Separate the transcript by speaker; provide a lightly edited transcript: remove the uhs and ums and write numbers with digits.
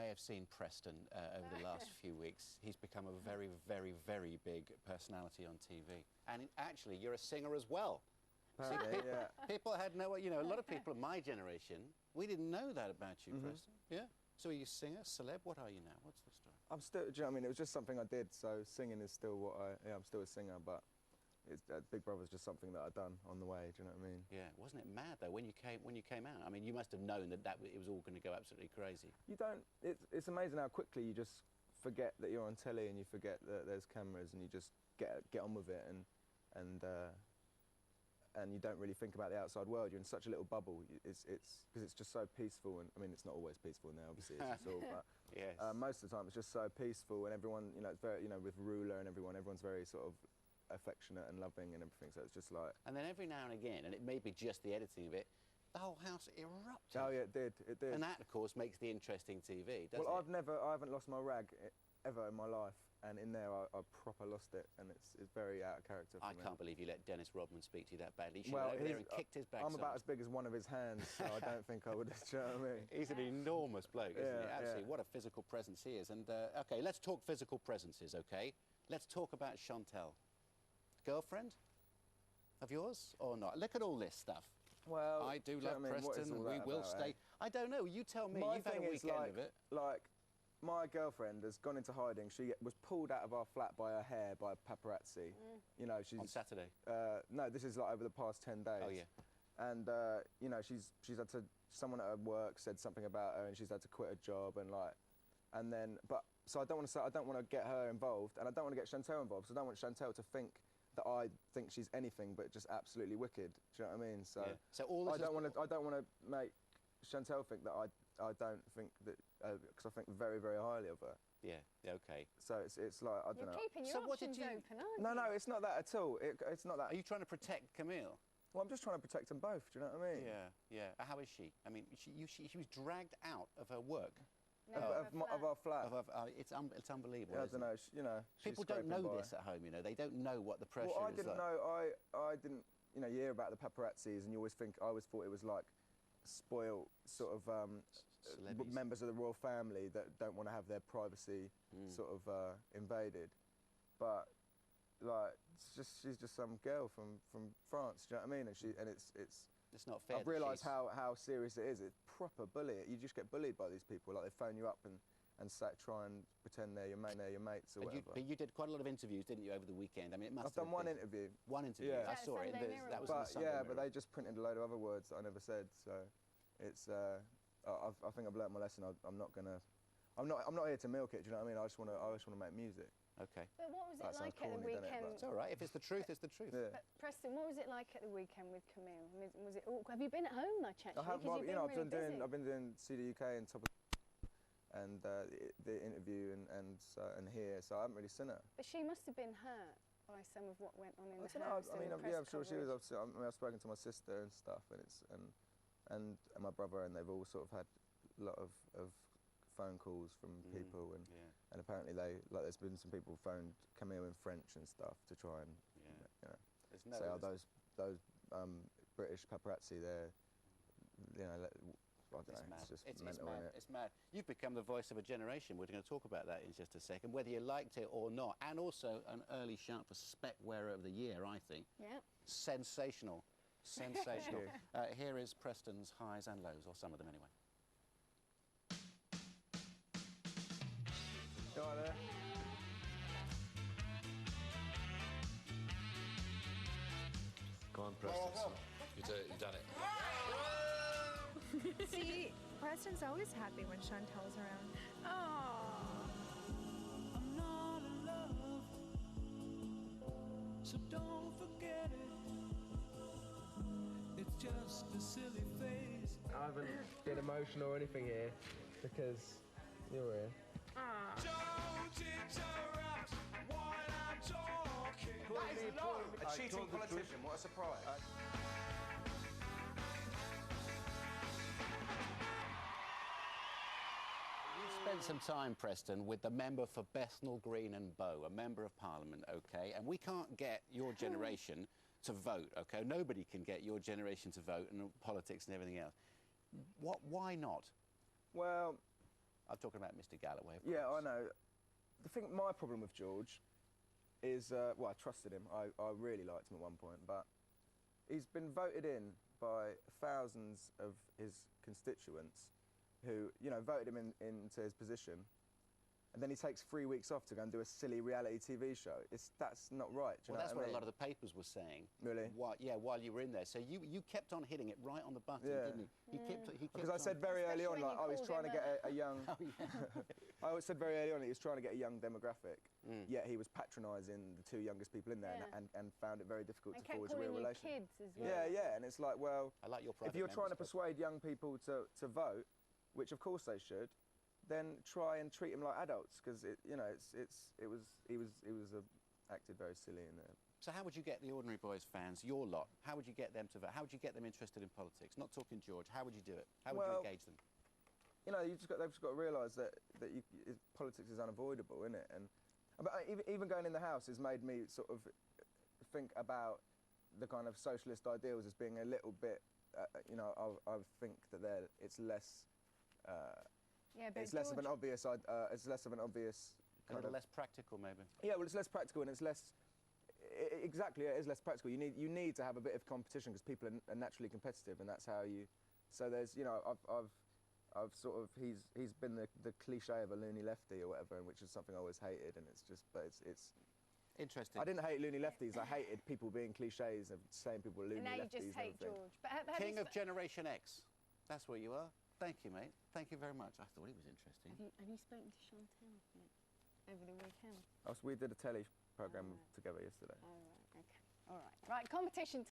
Speaker 1: may have seen Preston over the last few weeks. He's become a very, very, very big personality on TV. And actually, you're a singer as well. People had no... You know, a lot of people of my generation, we didn't know that about you, Preston. Yeah. So are you a singer, celeb? What are you now? What's the story?
Speaker 2: I'm still... Do you know what I mean? It was just something I did, so singing is still what I... Yeah, I'm still a singer, but Big Brother's just something that I've done on the way, do you know what I mean?
Speaker 1: Yeah. Wasn't it mad, though, when you came out? I mean, you must have known that it was all going to go absolutely crazy.
Speaker 2: You don't... It's amazing how quickly you just forget that you're on telly and you forget that there's cameras and you just get on with it and you don't really think about the outside world. You're in such a little bubble. It's because it's just so peaceful, and I mean, it's not always peaceful now, obviously. It's all, but
Speaker 1: yes.
Speaker 2: Most of the time, it's just so peaceful, and everyone, you know, it's very, you know, with Ruler and everyone's very sort of affectionate and loving and everything. So it's just like. And
Speaker 1: then every now and again, and it may be just the editing of it, the whole house erupted.
Speaker 2: Oh yeah, it did. It did.
Speaker 1: And that, of course, makes the interesting TV, doesn't it?
Speaker 2: Well, I haven't lost my rag ever in my life, and in there I proper lost it, and it's very out of character for me.
Speaker 1: I can't believe you let Dennis Rodman speak to you that badly. He should have over there and kicked his backside.
Speaker 2: I'm about as big as one of his hands, so I don't think I would have, do you know what I mean?
Speaker 1: He's an enormous bloke, isn't he? Absolutely, what a physical presence he is. And, OK, let's talk physical presences, OK? Let's talk about Chantel. Girlfriend of yours or not? Look at all this stuff.
Speaker 2: Well,
Speaker 1: I do love Preston, we will stay. I don't know, you tell me, you've had a weekend of it.
Speaker 2: Like, my girlfriend has gone into hiding. She was pulled out of our flat by her hair by a paparazzi. You know, she's...
Speaker 1: On Saturday?
Speaker 2: No, this is like over the past 10 days.
Speaker 1: Oh, yeah.
Speaker 2: And, you know, she's had to... Someone at her work said something about her and she's had to quit her job and, like... And then... But... So I don't want to get her involved and I don't want to get Chantel involved, so I don't want Chantel to think that I think she's anything but just absolutely wicked. Do you know what I mean? So,
Speaker 1: yeah. So all this
Speaker 2: I don't want to make Chantel think that I don't think that because I think very, very highly of her.
Speaker 1: Yeah. OK.
Speaker 2: So it's like I don't know.
Speaker 3: You're keeping your options open, aren't you?
Speaker 2: No, it's not that at all. It's not that.
Speaker 1: Are you trying to protect Camille?
Speaker 2: Well, I'm just trying to protect them both. Do you know what I mean?
Speaker 1: Yeah. Yeah. How is she? I mean, she was dragged out of her work.
Speaker 3: No,
Speaker 2: of our flat.
Speaker 1: It's unbelievable.
Speaker 2: Yeah, I don't know. You know,
Speaker 1: people don't know this at home. You know, they don't know what the pressure is.
Speaker 2: Well, I didn't know. I didn't. You know, you hear about the paparazzis, and you always think. I always thought it was like spoiled sort of members of the royal family that don't want to have their privacy sort of invaded. But like, she's just some girl from France. Do you know what I mean? And
Speaker 1: it's not fair.
Speaker 2: I've realised how serious it is. It's proper bullying. You just get bullied by these people. Like, they phone you up and try and pretend they're your mates or whatever.
Speaker 1: But you did quite a lot of interviews, didn't you, over the weekend? I mean, it must
Speaker 2: I've done one interview.
Speaker 1: One interview? Yeah. I saw it. That was in the Sunday Mirror.
Speaker 2: But they just printed a load of other words that I never said, so it's... I think I've learnt my lesson. I'm not here to milk it, do you know what I mean? I just want to make music.
Speaker 1: OK.
Speaker 3: But what was it like at the weekend?
Speaker 1: It's all right. If it's the truth, it's the truth.
Speaker 2: Yeah.
Speaker 3: But Preston, what was it like at the weekend with Camille? I mean, was it awkward? Have you been at home much, actually?
Speaker 2: I have. Well, you know, I've been doing CD UK and Top of and the interview and here, so I haven't really seen her.
Speaker 3: But she must have been hurt by some of what went on in the
Speaker 2: house.
Speaker 3: I mean,
Speaker 2: yeah, I'm sure she was. I mean, I've spoken to my sister and stuff, and my brother, and they've all sort of had a lot of phone calls from people, and apparently there's been some people phoned Camille in French and stuff to try and you know, say, oh, those British paparazzi, they're, you know, I don't know, it's just mental,
Speaker 1: mad. It's mad. You've become the voice of a generation. We're going to talk about that in just a second, whether you liked it or not, and also an early shout for Spec Wearer of the Year, I think. Yeah. Sensational. Sensational. Here is Preston's highs and lows, or some of them anyway.
Speaker 2: You all right there?
Speaker 4: Go on, Preston. You've done it.
Speaker 5: See, Preston's always happy when Chantel's around.
Speaker 6: Oh. I'm not in love, so don't forget it. It's just a silly phase.
Speaker 2: I haven't been emotional or anything here because you're here.
Speaker 6: Don't interrupt while I'm talking.
Speaker 1: That is low. A cheating politician, what a surprise. You spent some time, Preston, with the member for Bethnal Green and Bow, a member of Parliament, OK? And we can't get your generation to vote, OK? Nobody can get your generation to vote and politics and everything else. Why not?
Speaker 2: Well,
Speaker 1: I'm talking about Mr. Galloway. Of
Speaker 2: Yeah, I
Speaker 1: course.
Speaker 2: know. The thing, my problem with George is, well, I trusted him. I really liked him at one point, but he's been voted in by thousands of his constituents who, you know, voted him into his position, and then he takes 3 weeks off to go and do a silly reality TV show. That's not right. Do you
Speaker 1: Well,
Speaker 2: know
Speaker 1: that's
Speaker 2: what I
Speaker 1: what a
Speaker 2: mean?
Speaker 1: lot of the papers were saying.
Speaker 2: Really?
Speaker 1: While you were in there. So you kept on hitting it right on the button,
Speaker 2: Yeah.
Speaker 1: didn't you? He kept
Speaker 2: Because I said very early on,
Speaker 3: Especially
Speaker 2: like,
Speaker 3: when
Speaker 2: I
Speaker 3: you
Speaker 2: was
Speaker 3: called
Speaker 2: trying to
Speaker 3: him
Speaker 2: get a young. I always said very early on he was trying to get a young demographic, yet he was patronising the two youngest people in there
Speaker 3: Yeah.
Speaker 2: and found it very difficult
Speaker 3: And
Speaker 2: to
Speaker 3: kept
Speaker 2: forge a real
Speaker 3: calling you
Speaker 2: relation.
Speaker 3: kids as well.
Speaker 2: Yeah, yeah, and it's like, well,
Speaker 1: I like your private
Speaker 2: if you're trying to
Speaker 1: members,
Speaker 2: persuade young people to vote, which of course they should, then try and treat them like adults, because you know he was acted very silly in there.
Speaker 1: So how would you get the Ordinary Boys fans, your lot, how would you get them to vote? How would you get them interested in politics? Not talking George, how would you do it? How would you
Speaker 2: Well,
Speaker 1: engage them?
Speaker 2: You know, they've just got to realise that politics is unavoidable, isn't it? And but even going in the house has made me sort of think about the kind of socialist ideals as being a little bit, you know, I think that it's less.
Speaker 3: Yeah, but
Speaker 2: It's less of an
Speaker 3: George-
Speaker 2: obvious. It's less of an obvious.
Speaker 1: A little less practical, maybe.
Speaker 2: Yeah, well, it's less practical and it's less. Exactly, it is less practical. You need to have a bit of competition because people are naturally competitive, and that's how you. So there's, you know, I've sort of he's been the cliche of a loony lefty or whatever, which is something I always hated, and it's just, but it's.
Speaker 1: Interesting.
Speaker 2: I didn't hate loony lefties. I hated people being cliches of saying people were loony
Speaker 3: And now you
Speaker 2: lefties.
Speaker 3: just hate
Speaker 2: and everything.
Speaker 3: George. But have
Speaker 1: King
Speaker 3: you
Speaker 1: of Generation X. That's what you are. Thank you, mate. Thank you very much. I thought he was interesting.
Speaker 3: have you spoken to Chantal yet over the weekend?
Speaker 2: We did a telly programme
Speaker 3: Alright.
Speaker 2: together yesterday.
Speaker 3: All right, okay. All right. Right, competition